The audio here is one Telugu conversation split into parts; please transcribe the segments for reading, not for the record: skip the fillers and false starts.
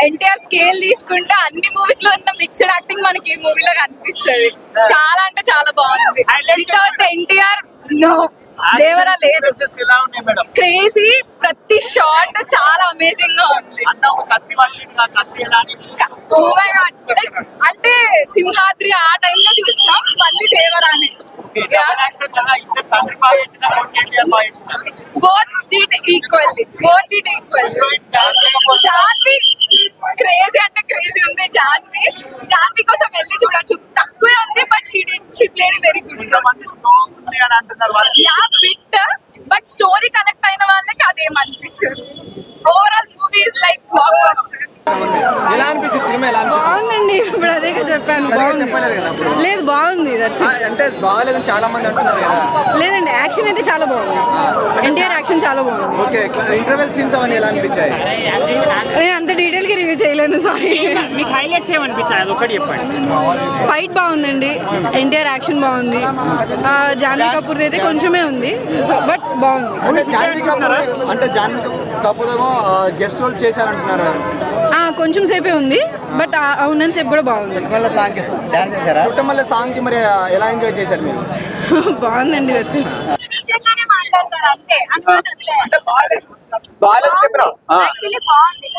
ఎన్టీఆర్ స్కేల్ తీసుకుంటే అన్ని మూవీస్ లో ఉన్న మిక్స్డ్ యాక్టింగ్ మనకి ఈ మూవీలో కనిపిస్తుంది. చాలా అంటే చాలా బాగుంది. వితౌట్ ఎన్టీఆర్ నో దేవరా లేదు. క్రేజీ, ప్రతి షాట్ చాలా అమేజింగ్ గా ఉంది. Oh my God, like అంటే సింహాద్రి ఆ టైమ్ లో చూసినాం, మళ్ళీ దేవరాని. Both did equally. Janhvi crazy అంటే క్రేజీ ఉంది. జాన్వి కోసం వెళ్ళి చూడొచ్చు. తక్కువే ఉంది but she played very good. Yeah bit, but story connect అయిన వాళ్ళకి అదేం అనిపించదు. Overall movie is like blockbuster. ఎలా అనిపించింది సినిమా? ఎలా బాగుందండి. ఇప్పుడు అదే చెప్పాను. లేదు బాగుంది. అంటే బాగాలేదని చాలా మంది అంటున్నారు కదా. లేదండి, యాక్షన్ అయితే చాలా బాగుంది. ఎన్టీఆర్ యాక్షన్ చాలా బాగుంది. ఓకే, ఇంటర్వెల్ సీన్స్ అవన్నీ ఎలా అనిపించాయి? నేను అంత డీటెయిల్ గా రివ్యూ చేయలేను, సారీ. మీకు హైలైట్స్ ఏమనిపించాయి అది ఒకటి చెప్పండి. ఫైట్ బాగుందండి, ఎన్టీఆర్ యాక్షన్ బాగుంది. జాన్వీ కపూర్ అయితే కొంచెమే ఉంది, బట్ బాగుంది. అంటే జాన్వీ కపూర్ ఏమో గెస్ట్ రోల్ చేశారంటున్నారు. కొంచెం సేపే ఉంది, బట్ ఉన్నంత సేపు కూడా బాగుంది. చుట్టమల్లె సాంగ్ కి మరి ఎలా ఎంజాయ్ చేశారు మీరు? బాగుందండి. వచ్చి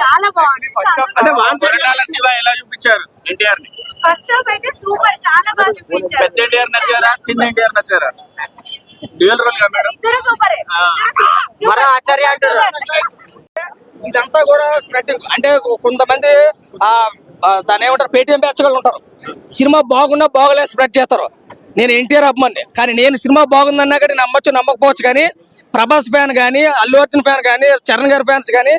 చాలా బాగుంది. ఎలా చూపించారు ఎన్టీఆర్ ని? ఫస్ట్ హాఫ్ అయితే సూపర్, చాలా బాగా చూపించారు. పెద్ద ఎన్టీఆర్ నచ్చారా, చిన్న ఎన్టీఆర్ నచ్చారా? డ్యూయల్ రోల్ గా ఇద్దరు సూపరే. ఆచార్య అంటారు. ఇదంతా కూడా స్ప్రెడ్డింగ్. అంటే కొంతమంది దాని ఏమంటారు, పేటీఎం బ్యాచ్లు ఉంటారు. సినిమా బాగున్నా బాగలే స్ప్రెడ్ చేస్తారు. నేను ఎన్టీఆర్ అభిమాని, కానీ నేను సినిమా బాగుందన్నా కానీ నమ్మొచ్చు నమ్మకపోవచ్చు, కానీ ప్రభాస్ ఫ్యాన్ కానీ, అల్లు అర్జున్ ఫ్యాన్ కానీ, చరణ్ గారి ఫ్యాన్స్ కానీ,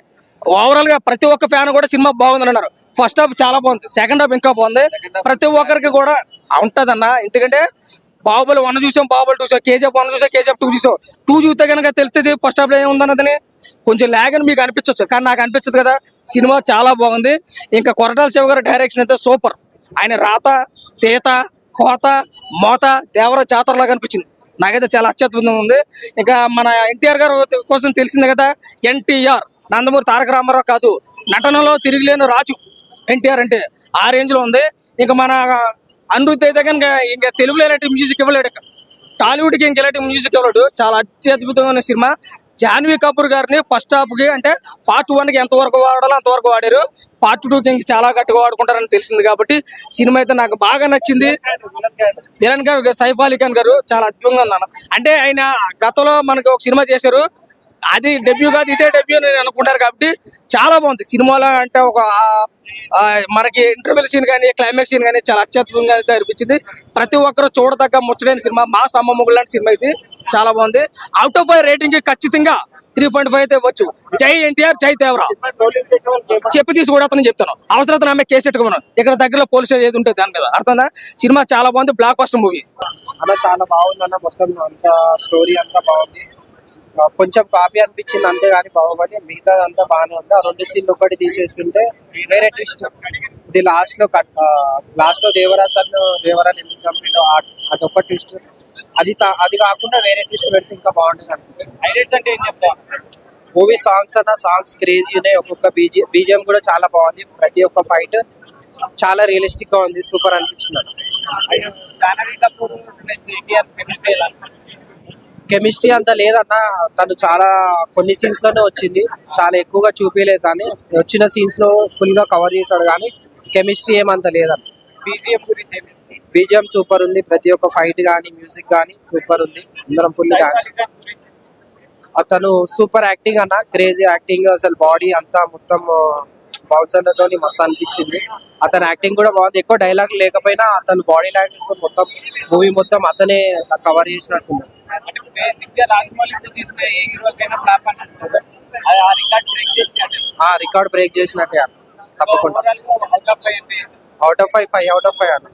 ఓవరాల్ గా ప్రతి ఒక్క ఫ్యాన్ కూడా సినిమా బాగుందని అన్నారు. ఫస్ట్ హాఫ్ చాలా బాగుంది, సెకండ్ హాఫ్ ఇంకా బాగుంది. ప్రతి ఒక్కరికి కూడా ఉంటదన్న. ఎందుకంటే బాహుబలి 1 చూసాం, బాహుబలి 2 చూసాం, కేజీఎఫ్ 1 చూసాం, కేజీఎఫ్ 2 చూసాం. 2 చూస్తే కనుక తెలుస్తుంది ఫస్ట్ హాఫ్ లో ఏముందన్నదని. కొంచెం లాగ్ అని మీకు అనిపించవచ్చు, కానీ నాకు అనిపించదు కదా. సినిమా చాలా బాగుంది. ఇంకా కొరటాల శివ గారి డైరెక్షన్ అయితే సూపర్. ఆయన రాత, తీత, కోత, మోత, దేవర జాతరలాగా అనిపించింది. నాకైతే చాలా అత్యద్భుతంగా ఉంది. ఇంకా మన ఎన్టీఆర్ గారు కోసం తెలిసింది కదా, ఎన్టీఆర్ నందమూరి తారక రామారావు కాదు, నటనలో తిరిగిలేని రాజు ఎన్టీఆర్ అంటే. ఆ రేంజ్ లో ఉంది. ఇంకా మన అనిరుద్ధ్ అయితే కనుక ఇంకా తెలుగులో ఎలాంటి మ్యూజిక్ ఇవ్వలేడు, టాలీవుడ్ కి ఇంకెలాంటి మ్యూజిక్ ఇవ్వలేడు. చాలా అత్యద్భుతమైన సినిమా. జాన్వీ కపూర్ గారిని ఫస్ట్ హాఫ్ కి అంటే పార్ట్ 1 కి ఎంతవరకు వాడాలో అంతవరకు వాడారు. పార్ట్ 2 కి ఇంకా చాలా గట్టిగా వాడుకుంటారని తెలిసింది. కాబట్టి సినిమా అయితే నాకు బాగా నచ్చింది. విలన్ గారు సైఫ్ అలీ ఖాన్ గారు చాలా అద్భుతంగా ఉన్నాను. అంటే ఆయన గతంలో మనకి ఒక సినిమా చేశారు, అది డెబ్యూ కాదు, ఇదే డెబ్యూ అని అనుకుంటారు. కాబట్టి చాలా బాగుంది సినిమాలో. అంటే ఒక మనకి ఇంటర్వెల్ సీన్ కానీ, క్లైమాక్స్ సీన్ కానీ చాలా అత్యద్భుతంగా అయితే అనిపించింది. ప్రతి ఒక్కరు చూడదగ్గ ముచ్చటైన సినిమా. మా అమ్మమ్మగుడు లాంటి సినిమా ఇది చాలా బాగుంది. అవుట్ ఆఫ్ 5 రేటింగ్ ఖచ్చితంగా 3.5 అయితే ఇవ్వచ్చు. జై ఎన్టీఆర్, జై దేవరా. చెప్పి తీసి కూడా అతను చెప్తాను. అవసరం ఆమె కేసు పెట్టుకున్నాను. ఇక్కడ దగ్గరలో పోలీస్ ఏది ఉంటుంది దాని మీద అర్థందా. సినిమా చాలా బాగుంది, బ్లాక్ బస్టర్ మూవీ అన్న. చాలా బాగుంది అన్న. మొత్తం అంతా స్టోరీ అంతా బాగుంది. కొంచెం కాపీ అనిపించింది అంతే, కానీ బాగుంది. మిగతా అంతా బాగానే ఉంది. ఆ 2 సీన్లు ఒకటి తీసేస్తుంటే వేరే ట్విస్ట్. ఇది లాస్ట్ లో దేవరాని ఎందుకు చంపిండో అదొక ట్విస్ట్. అది కాకుండా వేరే ట్విస్ట్ పెడితే ఇంకా బాగుంటుంది అనిపించింది. హైలైట్స్ అంటే ఏం చెప్తాను? మూవీ సాంగ్స్ అన్న, సాంగ్స్ క్రేజీ ఉన్నాయి. ఒక్కొక్క బీజిఎం కూడా చాలా బాగుంది. ప్రతి ఒక్క ఫైట్ చాలా రియలిస్టిక్ గా ఉంది. సూపర్ అనిపించింది అన్న. కెమిస్ట్రీ అంతా లేదన్న. తను చాలా కొన్ని సీన్స్ లోనే వచ్చింది, చాలా ఎక్కువగా చూపించలేదు. కానీ వచ్చిన సీన్స్ లో ఫుల్ గా కవర్ చేశాడు, కానీ కెమిస్ట్రీ ఏమంత లేదన్న. బీజిఎం సూపర్ ఉంది. ప్రతి ఒక్క ఫైట్ కానీ, మ్యూజిక్ కానీ సూపర్ ఉంది. అందరం ఫుల్ డాన్స్. అతను సూపర్ యాక్టింగ్ అన్న, క్రేజీ యాక్టింగ్. అసలు బాడీ అంతా మొత్తం బౌన్సర్లతో మస్తు అనిపించింది. అతని యాక్టింగ్ కూడా బాగుంది. ఎక్కువ డైలాగ్ లేకపోయినా అతను బాడీ లాంగ్వేజ్ తో మొత్తం మూవీ మొత్తం అతనే కవర్ చేసినట్టుంది. రికార్డ్ బ్రేక్ చేసినట్టే తప్పకుండా. అవుట్ ఆఫ్ 5 5 అవుట్ ఆఫ్ 5 అన్న.